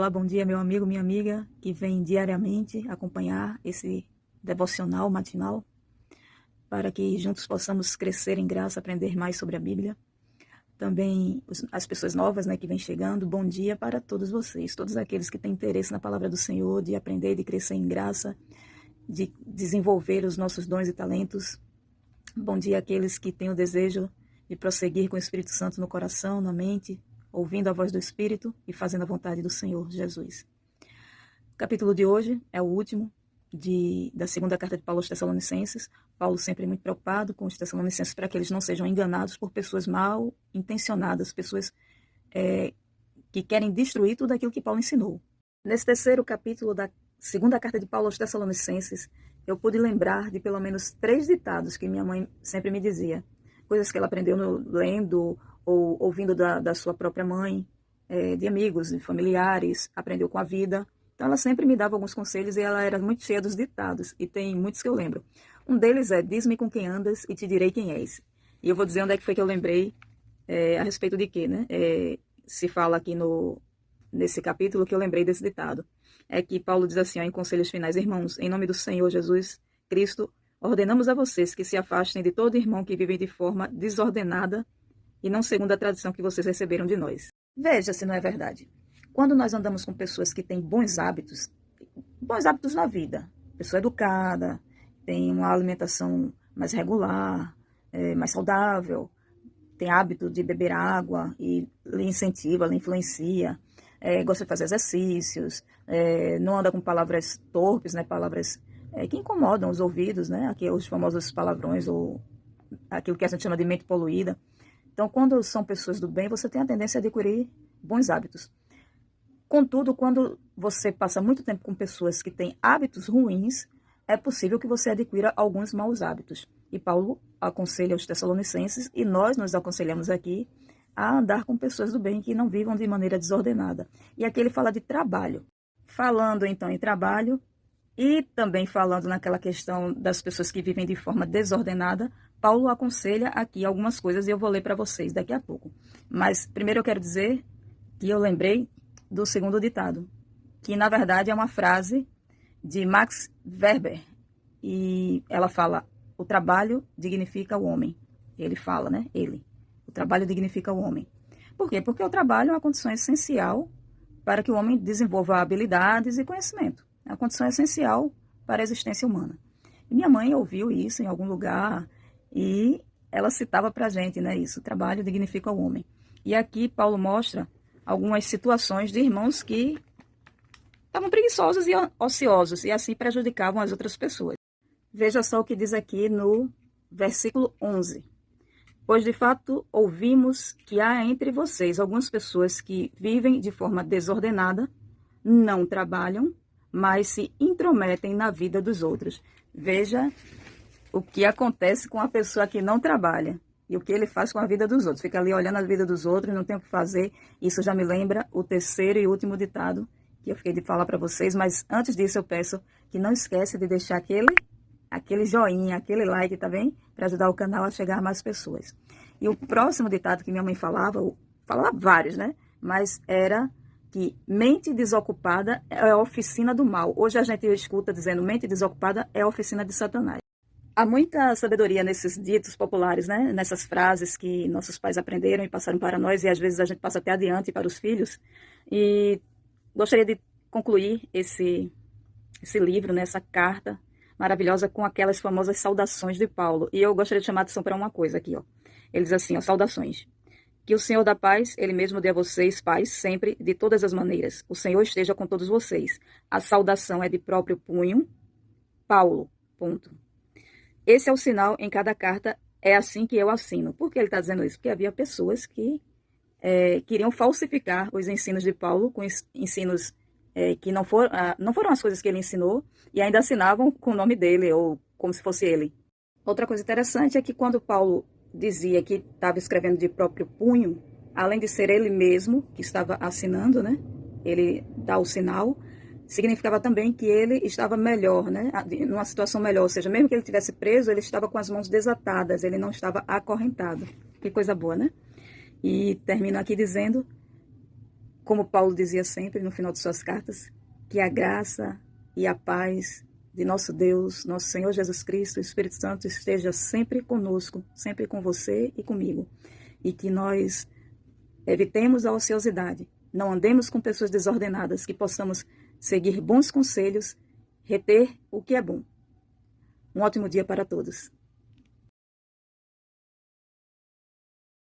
Olá, bom dia, meu amigo, minha amiga, que vem diariamente acompanhar esse devocional matinal, para que juntos possamos crescer em graça, aprender mais sobre a Bíblia. Também as pessoas novas, né, que vêm chegando, bom dia para todos vocês, todos aqueles que têm interesse na palavra do Senhor, de aprender, de crescer em graça, de desenvolver os nossos dons e talentos. Bom dia àqueles que têm o desejo de prosseguir com o Espírito Santo no coração, na mente, ouvindo a voz do Espírito e fazendo a vontade do Senhor Jesus. O capítulo de hoje é o último da segunda carta de Paulo aos Tessalonicenses. Paulo sempre muito preocupado com os Tessalonicenses para que eles não sejam enganados por pessoas mal intencionadas, pessoas que querem destruir tudo aquilo que Paulo ensinou. Nesse terceiro capítulo da segunda carta de Paulo aos Tessalonicenses, eu pude lembrar de pelo menos 3 ditados que minha mãe sempre me dizia, coisas que ela aprendeu lendo ou ouvindo da sua própria mãe, de amigos, de familiares, aprendeu com a vida. Então ela sempre me dava alguns conselhos e ela era muito cheia dos ditados, e tem muitos que eu lembro. Um deles é: diz-me com quem andas e te direi quem és. E eu vou dizer onde é que foi que eu lembrei, a respeito de quê, né? Se fala aqui nesse capítulo que eu lembrei desse ditado. É que Paulo diz assim, ó, em conselhos finais: irmãos, em nome do Senhor Jesus Cristo, ordenamos a vocês que se afastem de todo irmão que vive de forma desordenada e não segundo a tradição que vocês receberam de nós. Veja se não é verdade. Quando nós andamos com pessoas que têm bons hábitos na vida, pessoa educada, tem uma alimentação mais regular, mais saudável, tem hábito de beber água e lhe incentiva, lhe influencia, gosta de fazer exercícios, não anda com palavras torpes, né, palavras que incomodam os ouvidos, né, aqui os famosos palavrões ou aquilo que a gente chama de mente poluída. Então, quando são pessoas do bem, você tem a tendência a adquirir bons hábitos. Contudo, quando você passa muito tempo com pessoas que têm hábitos ruins, é possível que você adquira alguns maus hábitos. E Paulo aconselha os Tessalonicenses, e nós nos aconselhamos aqui, a andar com pessoas do bem que não vivam de maneira desordenada. E aqui ele fala de trabalho. Falando então em trabalho, e também falando naquela questão das pessoas que vivem de forma desordenada, Paulo aconselha aqui algumas coisas e eu vou ler para vocês daqui a pouco. Mas primeiro eu quero dizer que eu lembrei do segundo ditado, que na verdade é uma frase de Max Weber, e ela fala: o trabalho dignifica o homem. Ele fala, né? O trabalho dignifica o homem. Por quê? Porque o trabalho é uma condição essencial para que o homem desenvolva habilidades e conhecimento. É uma condição essencial para a existência humana. E minha mãe ouviu isso em algum lugar e ela citava para a gente, né, isso: o trabalho dignifica o homem. E aqui Paulo mostra algumas situações de irmãos que estavam preguiçosos e ociosos e assim prejudicavam as outras pessoas. Veja só o que diz aqui no versículo 11. Pois de fato ouvimos que há entre vocês algumas pessoas que vivem de forma desordenada, não trabalham, mas se intrometem na vida dos outros. Veja o que acontece com a pessoa que não trabalha e o que ele faz com a vida dos outros. Fica ali olhando a vida dos outros, não tem o que fazer. Isso já me lembra o terceiro e último ditado que eu fiquei de falar para vocês, mas antes disso eu peço que não esqueça de deixar aquele joinha, aquele like, tá bem? Para ajudar o canal a chegar a mais pessoas. E o próximo ditado que minha mãe falava vários, né? Mas era que mente desocupada é a oficina do mal. Hoje a gente escuta dizendo mente desocupada é a oficina de Satanás. Há muita sabedoria nesses ditos populares, né? Nessas frases que nossos pais aprenderam e passaram para nós, e às vezes a gente passa até adiante para os filhos. E gostaria de concluir esse livro, né? Essa carta maravilhosa, com aquelas famosas saudações de Paulo. E eu gostaria de chamar a atenção para uma coisa aqui, ó. Ele diz assim, ó: saudações. Que o Senhor da paz, Ele mesmo dê a vocês paz sempre, de todas as maneiras. O Senhor esteja com todos vocês. A saudação é de próprio punho. Paulo. Ponto. Esse é o sinal em cada carta, é assim que eu assino. Por que ele está dizendo isso? Porque havia pessoas que queriam falsificar os ensinos de Paulo com ensinos que não foram as coisas que ele ensinou, e ainda assinavam com o nome dele, ou como se fosse ele. Outra coisa interessante é que quando Paulo dizia que estava escrevendo de próprio punho, além de ser ele mesmo que estava assinando, né, ele dá o sinal, significava também que ele estava melhor, né, numa situação melhor, ou seja, mesmo que ele estivesse preso, ele estava com as mãos desatadas, ele não estava acorrentado. Que coisa boa, né? E termino aqui dizendo: como Paulo dizia sempre no final de suas cartas, que a graça e a paz de nosso Deus, nosso Senhor Jesus Cristo, o Espírito Santo esteja sempre conosco, sempre com você e comigo. E que nós evitemos a ociosidade, não andemos com pessoas desordenadas, que possamos seguir bons conselhos, reter o que é bom. Um ótimo dia para todos.